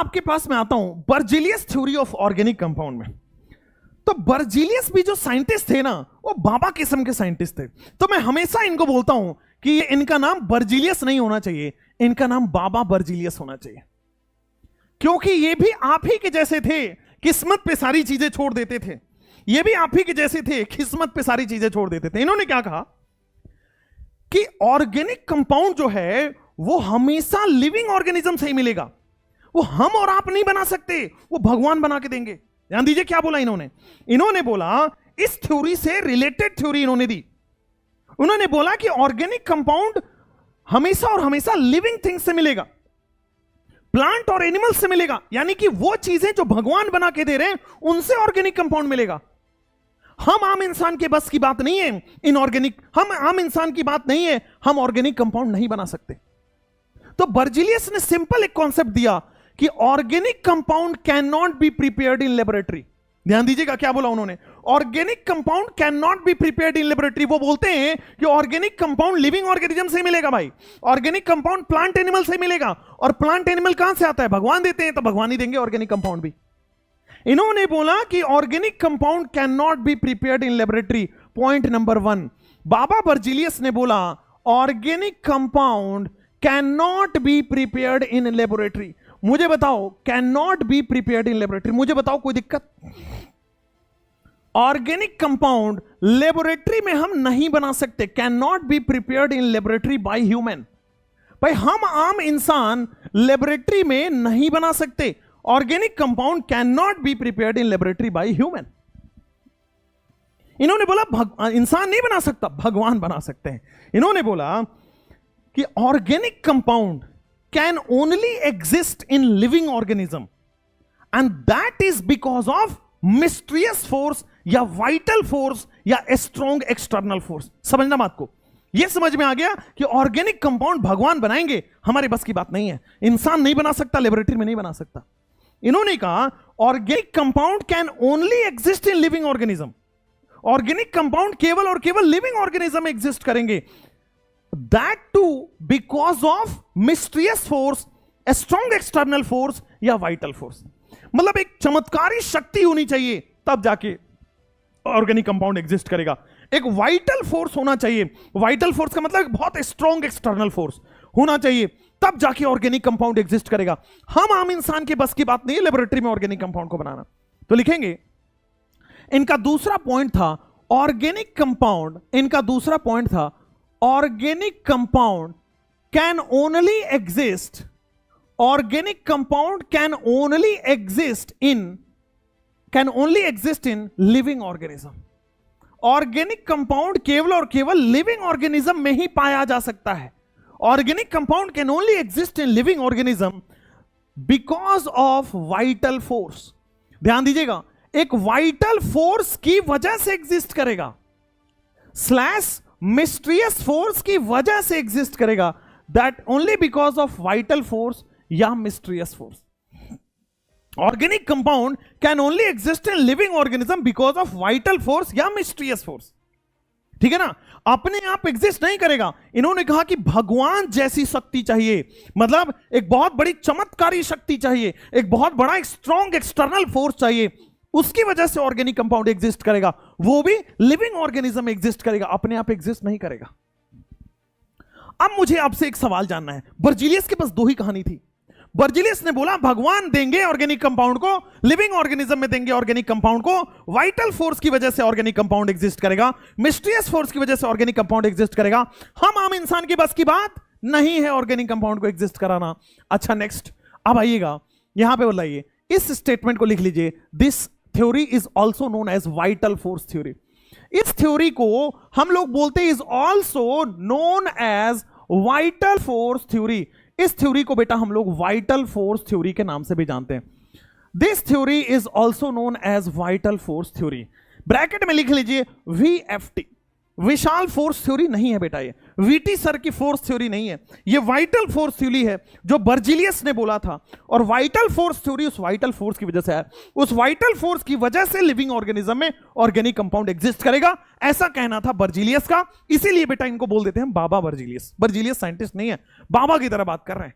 आपके पास मैं आता हूं Berzelius theory of organic compound में। तो बर्जीलियस भी जो साइंटिस्ट थे ना, वो बाबा किस्म के साइंटिस्ट थे। तो मैं हमेशा इनको बोलता हूं कि इनका नाम बर्जीलियस नहीं होना चाहिए, इनका नाम बाबा बर्जीलियस होना चाहिए, क्योंकि ये भी आप ही के जैसे थे, किस्मत पे सारी चीजें छोड़ देते थे। ये भी आप ही के जैसे थे, किस्मत पे सारी चीजें छोड़ देते थे। इन्होंने क्या कहा कि ऑर्गेनिक कंपाउंड जो है वो हमेशा लिविंग ऑर्गेनिज्म से ही मिलेगा, वो हम और आप नहीं बना सकते, वो भगवान बना के देंगे। ध्यान दीजिए क्या बोला इन्होंने। इन्होंने बोला, इस थ्योरी से रिलेटेड थ्योरी इन्होंने दी। उन्होंने बोला कि ऑर्गेनिक कंपाउंड हमेशा और हमेशा लिविंग थिंग्स से मिलेगा, प्लांट और एनिमल से मिलेगा, यानी कि वो चीजें जो भगवान बना के दे रहे हैं उनसे ऑर्गेनिक कंपाउंड मिलेगा। हम आम इंसान के बस की बात नहीं है इनऑर्गेनिक, हम आम इंसान की बात नहीं है, हम ऑर्गेनिक कंपाउंड नहीं बना सकते। तो बर्जीलियस ने सिंपल एक कॉन्सेप्ट दिया कि organic compound can not be prepared in laboratory. ध्यान दीजिएगा क्या बोला उन्होंने, organic compound can not be prepared in laboratory. वो बोलते हैं कि ऑर्गेनिक कंपाउंड लिविंग ऑर्गेनिज्म से मिलेगा भाई, ऑर्गेनिक कंपाउंड प्लांट एनिमल से मिलेगा, और प्लांट एनिमल कहां से आता है, भगवान देते हैं, तो भगवान ही देंगे ऑर्गेनिक कंपाउंड भी। इन्होंने बोला कि organic compound can not be prepared in laboratory. Point number 1, Baba Berzelius ने बोला organic compound can not be prepared in laboratory. मुझे बताओ, can not be prepared in laboratory, मुझे बताओ कोई दिक्कत? ऑर्गेनिक कंपाउंड लेबोरेटरी में हम नहीं बना सकते, can not be prepared in laboratory by human. भाई हम आम इंसान लेबोरेटरी में नहीं बना सकते, organic compound can not be prepared in laboratory by human. इन्होंने बोला इंसान नहीं बना सकता, भगवान बना सकते हैं। इन्होंने बोला कि organic compound can only exist in living organism and that is because of mysterious force या vital force या strong external force। समझना बात को, यह समझ में आ गया कि ऑर्गेनिक कंपाउंड भगवान बनाएंगे, हमारे बस की बात नहीं है, इंसान नहीं बना सकता, लेबोरेटरी में नहीं बना सकता। इन्होंने कहा organic compound can only exist in living organism, organic compound केवल और केवल लिविंग ऑर्गेनिज्म एग्जिस्ट करेंगे, that too because of mysterious force, a strong external force या vital force। मतलब एक चमत्कारी शक्ति होनी चाहिए तब जाके ऑर्गेनिक कंपाउंड एग्जिस्ट करेगा, एक वाइटल फोर्स होना चाहिए। वाइटल फोर्स का मतलब बहुत स्ट्रॉन्ग एक्सटर्नल फोर्स होना चाहिए, तब जाके ऑर्गेनिक कंपाउंड एग्जिस्ट करेगा। हम आम इंसान के बस की बात नहीं है लेबोरेटरी में ऑर्गेनिक कंपाउंड को बनाना। तो लिखेंगे इनका दूसरा पॉइंट था ऑर्गेनिक कंपाउंड, इनका दूसरा पॉइंट था organic compound can only exist, organic compound can only exist in living organism। organic compound केवल और केवल living organism में ही पाया जा सकता है। organic compound can only exist in living organism because of vital force। ध्यान दीजिएगा, एक vital force की वजह से एग्जिस्ट करेगा, स्लैश मिस्टीरियस फोर्स की वजह से एग्जिस्ट करेगा, that only because of vital force या mysterious force. Organic compound can only exist in living organism because of vital force या मिस्टीरियस फोर्स। ठीक है ना, अपने आप एग्जिस्ट नहीं करेगा। इन्होंने कहा कि भगवान जैसी शक्ति चाहिए, मतलब एक बहुत बड़ी चमत्कारी शक्ति चाहिए, एक बहुत बड़ा स्ट्रॉन्ग एक्सटर्नल फोर्स चाहिए, उसकी वजह से ऑर्गेनिक कंपाउंड एग्जिस्ट करेगा, वो भी लिविंग ऑर्गेनिज्म एग्जिस्ट करेगा, अपने आप एग्जिस्ट नहीं करेगा। अब मुझे आपसे एक सवाल जानना है, बर्जीलियस के पास दो ही कहानी थी। बर्जीलियस ने बोला भगवान देंगे ऑर्गेनिक कंपाउंड को, लिविंग ऑर्गेनिज्म में देंगे ऑर्गेनिक कंपाउंड को, वाइटल फोर्स की वजह से ऑर्गेनिक कंपाउंड एग्जिस्ट करेगा, मिस्टीरियस फोर्स की वजह से ऑर्गेनिक कंपाउंड एग्जिस्ट करेगा। हम आम इंसान की बस की बात नहीं है ऑर्गेनिक कंपाउंड को एग्जिस्ट कराना। अच्छा नेक्स्ट, अब आइएगा यहां पे बोलाइए, इस स्टेटमेंट को लिख लीजिए, this theory is also known as vital force theory. इस थ्योरी को हम लोग बोलते हैं is also known as vital force theory. इस थ्योरी को बेटा हम लोग वाइटल फोर्स थ्योरी के नाम से भी जानते हैं। This theory is also known as vital force theory. Bracket में लिख लीजिए VFT, विशाल फोर्स थ्योरी नहीं है बेटा, ये वीटी सर की फोर्स थ्योरी नहीं है, ये वाइटल फोर्स थ्योरी है जो बर्जीलियस ने बोला था। और वाइटल फोर्स थ्योरी उस वाइटल फोर्स की वजह से है, उस वाइटल फोर्स की वजह से लिविंग ऑर्गेनिज्म में ऑर्गेनिक कंपाउंड एग्जिस्ट करेगा, ऐसा कहना था बर्जीलियस का। इसीलिए बेटा इनको बोल देते हैं बाबा बर्जीलियस। बर्जीलियस साइंटिस्ट नहीं है, बाबा की तरह बात कर रहे हैं।